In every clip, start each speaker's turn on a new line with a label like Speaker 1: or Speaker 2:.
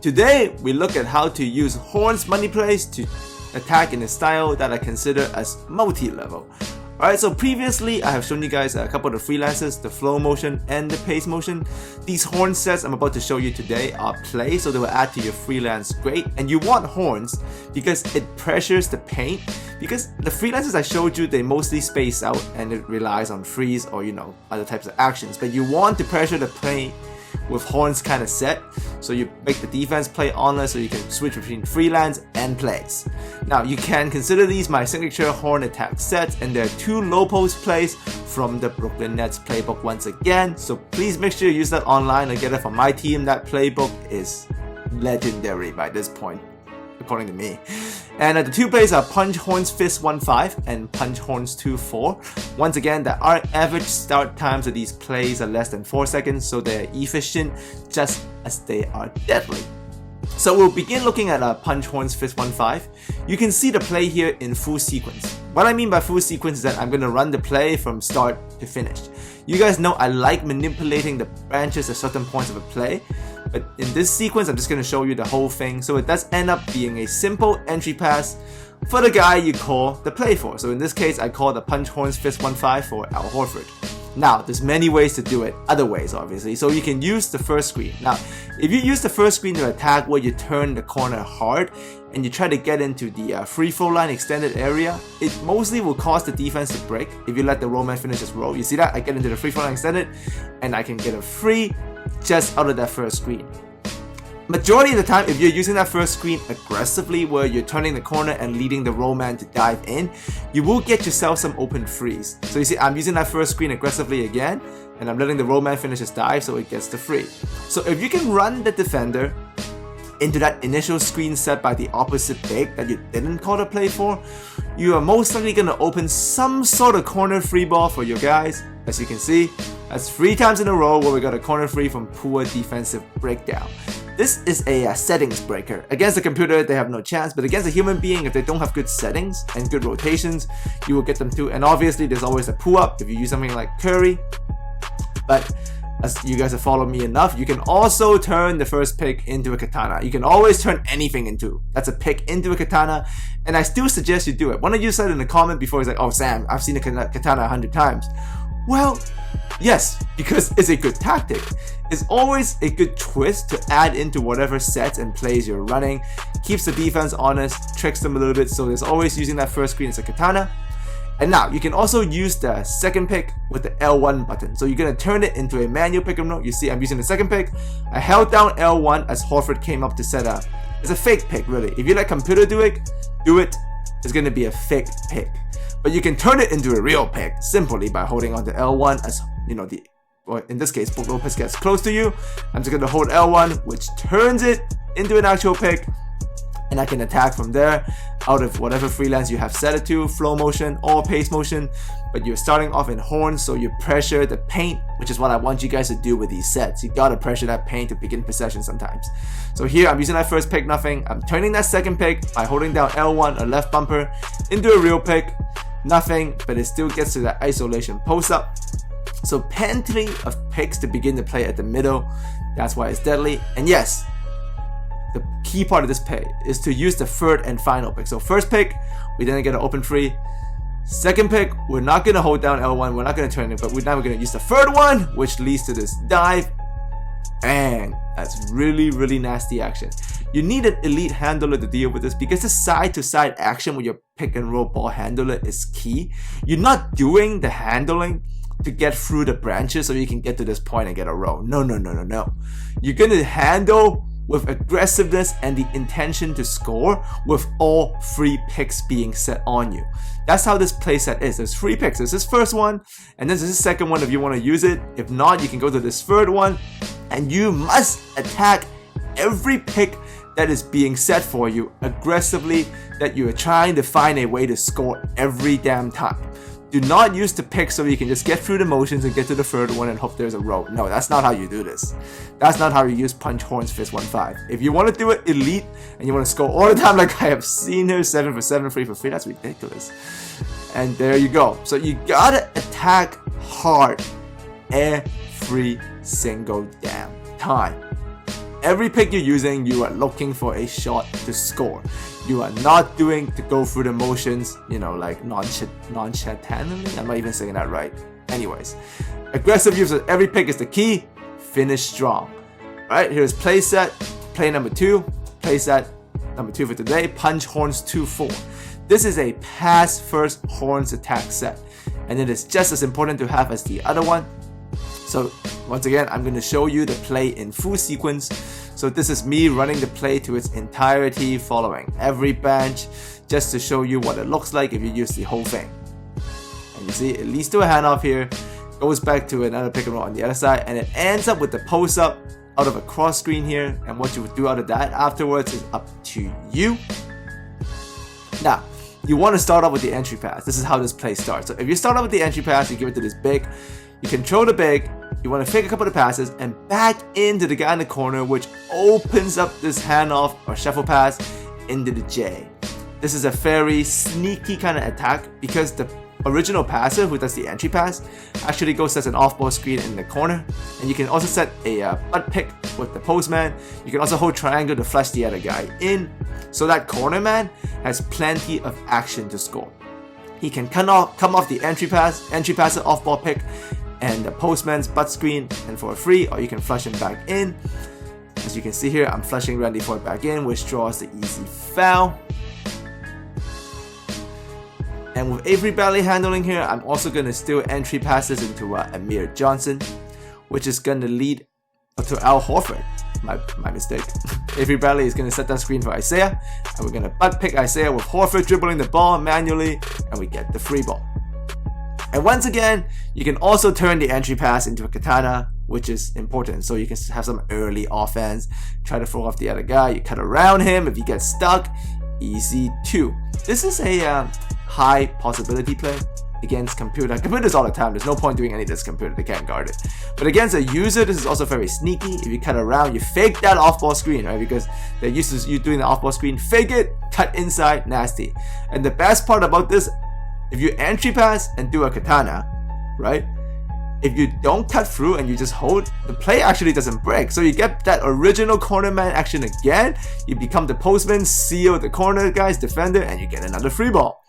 Speaker 1: Today, we look at how to use Horn's money plays to attack in a style that I consider as multi-level. Alright, so previously I have shown you guys a couple of the freelances, the flow motion and the pace motion. These horn sets I'm about to show you today are plays, so they will add to your freelance great. And you want horns because it pressures the paint, because the freelances I showed you, they mostly space out and it relies on freeze or other types of actions. But you want to pressure the paint with horns kind of set, so you make the defense play honest, so you can switch between freelance and plays. Now you can consider these my signature horn attack sets, and there are 2 low post plays from the Brooklyn Nets playbook once again, so please make sure you use that online or get it from my team. That playbook is legendary by this point, according to me. And the 2 plays are Punch Horns Fist 1-5 and Punch Horns 2-4. Once again, the average start times of these plays are less than 4 seconds, so they're efficient just as they are deadly. So we'll begin looking at Punch Horns Fist 1-5. You can see the play here in full sequence. What I mean by full sequence is that I'm going to run the play from start to finish. You guys know I like manipulating the branches at certain points of a play, but in this sequence I'm just going to show you the whole thing, so it does end up being a simple entry pass for the guy you call the play for. So in this case I call the Punch Horns Fist 1-5 for Al Horford. Now there's many ways to do it, other ways obviously, so you can use the first screen. Now if you use the first screen to attack where you turn the corner hard and you try to get into the free throw line extended area, it mostly will cause the defense to break if you let the roll man finish his roll. You see that? I get into the free throw line extended and I can get a free just out of that first screen. Majority of the time, if you're using that first screen aggressively where you're turning the corner and leading the roll man to dive in, you will get yourself some open frees. So you see, I'm using that first screen aggressively again, and I'm letting the roll man finish his dive so it gets the free. So if you can run the defender into that initial screen set by the opposite big that you didn't call the play for, you are most likely going to open some sort of corner free ball for your guys. As you can see, that's 3 times in a row where we got a corner free from poor defensive breakdown. This is a settings breaker. Against a computer, they have no chance, but against a human being, if they don't have good settings and good rotations, you will get them too. And obviously, there's always a pull-up if you use something like Curry. But as you guys have followed me enough, you can also turn the first pick into a katana. You can always turn anything into. That's a pick into a katana, and I still suggest you do it. One of you said in the comment before, he's like, "Oh Sam, I've seen a katana 100 times." Well, yes, because it's a good tactic. It's always a good twist to add into whatever sets and plays you're running. Keeps the defense honest, tricks them a little bit, so there's always using that first screen as a katana. And now, you can also use the second pick with the L1 button. So you're going to turn it into a manual pick and roll. You see, I'm using the second pick. I held down L1 as Horford came up to set up. It's a fake pick, really. If you let computer do it, it's going to be a fake pick. But you can turn it into a real pick simply by holding on to L1 as, or in this case, Brook Lopez gets close to you. I'm just going to hold L1, which turns it into an actual pick. And I can attack from there out of whatever freelance you have set it to, flow motion or pace motion. But you're starting off in horns, so you pressure the paint, which is what I want you guys to do with these sets. You gotta pressure that paint to begin possession sometimes. So here I'm using that first pick, nothing. I'm turning that second pick by holding down L1, a left bumper, into a real pick, nothing, but it still gets to that isolation post up. So plenty of picks to begin to play at the middle. That's why it's deadly. And yes, the key part of this play is to use the third and final pick. So first pick, we didn't get an open free. Second pick, we're not going to hold down L1, we're not going to turn it, but now we're going to use the third one, which leads to this dive. And that's really, really nasty action. You need an elite handler to deal with this because the side-to-side action with your pick and roll ball handler is key. You're not doing the handling to get through the branches so you can get to this point and get a roll. No. You're going to handle with aggressiveness and the intention to score with all 3 picks being set on you. That's how this playset is. There's 3 picks. There's this first one, and then there's this second one if you want to use it. If not, you can go to this third one, and you must attack every pick that is being set for you aggressively, that you are trying to find a way to score every damn time. Do not use the pick so you can just get through the motions and get to the third one and hope there's a roll. No, that's not how you do this. That's not how you use Punch Horns Fist 1-5. If you want to do it elite and you want to score all the time like I have seen here, 7 for 7, 3 for 3, that's ridiculous. And there you go. So you gotta attack hard every single damn time. every pick you're using, you are looking for a shot to score. You are not doing to go through the motions, like nonchalantly. I'm not even saying that right. Anyways, aggressive use of every pick is the key. Finish strong. Alright, here's play set, play number 2, play set number 2 for today, punch horns 2-4. This is a pass first horns attack set, and it is just as important to have as the other one. So once again, I'm going to show you the play in full sequence. So this is me running the play to its entirety, following every branch, just to show you what it looks like if you use the whole thing. And you see, it leads to a handoff here, goes back to another pick and roll on the other side, and it ends up with the post up out of a cross screen here. And what you would do out of that afterwards is up to you. Now, you want to start off with the entry pass. This is how this play starts. So if you start off with the entry pass, you give it to this big, you control the big, you want to fake a couple of passes and back into the guy in the corner, which opens up this handoff or shuffle pass into the J. This is a very sneaky kind of attack because the original passer who does the entry pass actually goes as an off-ball screen in the corner, and you can also set a butt pick with the postman. You can also hold triangle to flush the other guy in, so that corner man has plenty of action to score. He can come off the entry passer off-ball pick and the postman's butt screen and for a free, or you can flush him back in. As you can see here, I'm flushing Randy Ford back in, which draws the easy foul. And with Avery Bradley handling here, I'm also going to steal entry passes into Amir Johnson, which is going to lead to Al Horford. My mistake. Avery Bradley is going to set that screen for Isaiah, and we're going to butt pick Isaiah with Horford dribbling the ball manually, and we get the free ball. And once again, you can also turn the entry pass into a katana, which is important. So you can have some early offense, try to throw off the other guy, you cut around him. If you get stuck, easy 2. This is a high possibility play against computers all the time. There's no point doing any of this computer, they can't guard it. But against a user, this is also very sneaky. If you cut around, you fake that off-ball screen, right? Because they're used to you doing the off-ball screen, fake it, cut inside, nasty. And the best part about this, if you entry pass and do a katana, right? If you don't cut through and you just hold, the play actually doesn't break. So you get that original corner man action again. You become the postman, seal the corner guy's defender, and you get another free ball.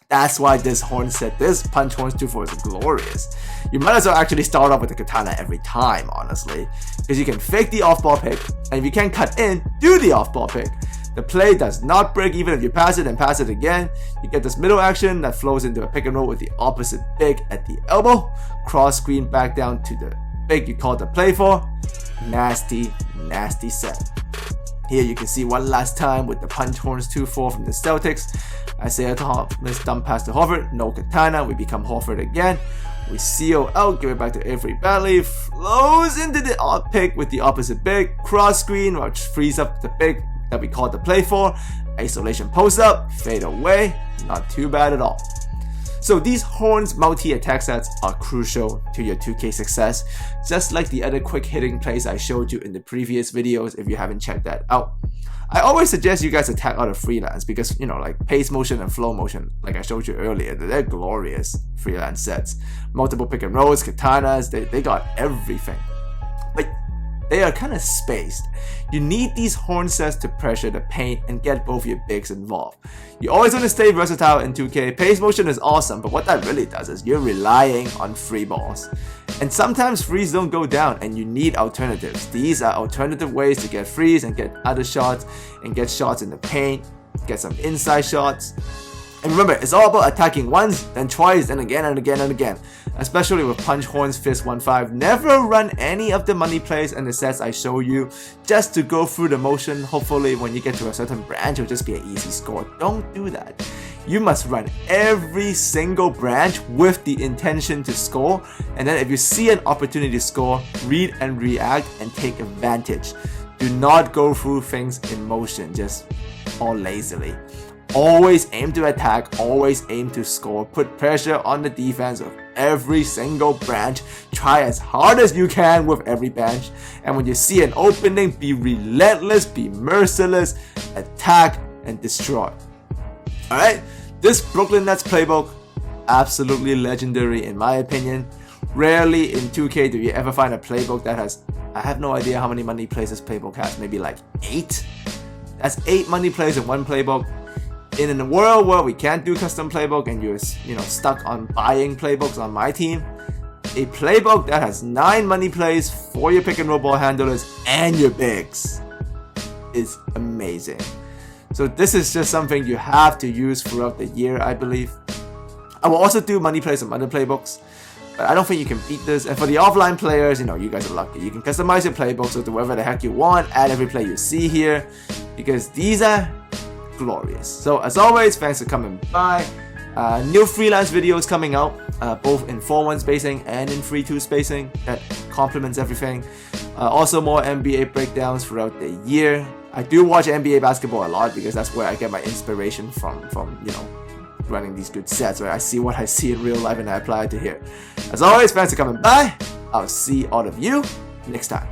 Speaker 1: That's why this horn set, this punch horns 2-4 is glorious. You might as well actually start off with the katana every time, honestly, because you can fake the off-ball pick, and if you can't cut in, do the off-ball pick. The play does not break even if you pass it and pass it again. You get this middle action that flows into a pick and roll with the opposite big at the elbow. Cross screen back down to the big you called the play for. Nasty, nasty set. Here you can see one last time with the punch horns 2-4 from the Celtics. Isaiah Thomas dump pass to Horford. No katana. We become Horford again. We seal out, give it back to Avery Bradley. Flows into the odd pick with the opposite big. Cross screen, which frees up the big that we called the play for. Isolation post up, fade away, not too bad at all. So these horns multi-attack sets are crucial to your 2K success, just like the other quick hitting plays I showed you in the previous videos if you haven't checked that out. I always suggest you guys attack out of freelance because, like pace motion and flow motion, like I showed you earlier, they're glorious freelance sets. Multiple pick and rolls, katanas, they got everything. But they are kind of spaced. You need these horn sets to pressure the paint and get both your bigs involved. You always want to stay versatile in 2K. Pace motion is awesome, but what that really does is you're relying on free balls. And sometimes frees don't go down and you need alternatives. These are alternative ways to get frees and get other shots and get shots in the paint, get some inside shots. And remember, it's all about attacking once, then twice, then again and again and again. Especially with Punch Horns Fist 1-5. Never run any of the money plays and the sets I show you just to go through the motion. Hopefully when you get to a certain branch, it'll just be an easy score. Don't do that. You must run every single branch with the intention to score. And then if you see an opportunity to score, read and react and take advantage. Do not go through things in motion, just all lazily. Always aim to attack, always aim to score, put pressure on the defense of every single branch, try as hard as you can with every bench, and when you see an opening, be relentless, be merciless, attack and destroy. Alright, this Brooklyn Nets playbook, absolutely legendary in my opinion. Rarely in 2K do you ever find a playbook that has I have no idea how many money plays this playbook has. Maybe like 8? That's 8 money plays in one playbook. In a world where we can't do custom playbook and you're stuck on buying playbooks on my team, a playbook that has 9 money plays for your pick and roll ball handlers and your bigs is amazing. So this is just something you have to use throughout the year, I believe. I will also do money plays on other playbooks, but I don't think you can beat this. And for the offline players, you guys are lucky. You can customize your playbook so to whatever the heck you want, add every play you see here, because these are glorious. So as always, thanks for coming by. New freelance videos coming out, both in 4-1 spacing and in 3-2 spacing. That complements everything. Also more NBA breakdowns throughout the year. I do watch NBA basketball a lot because that's where I get my inspiration from running these good sets, right? I see what I see in real life and I apply it to here. As always, thanks for coming by. I'll see all of you next time.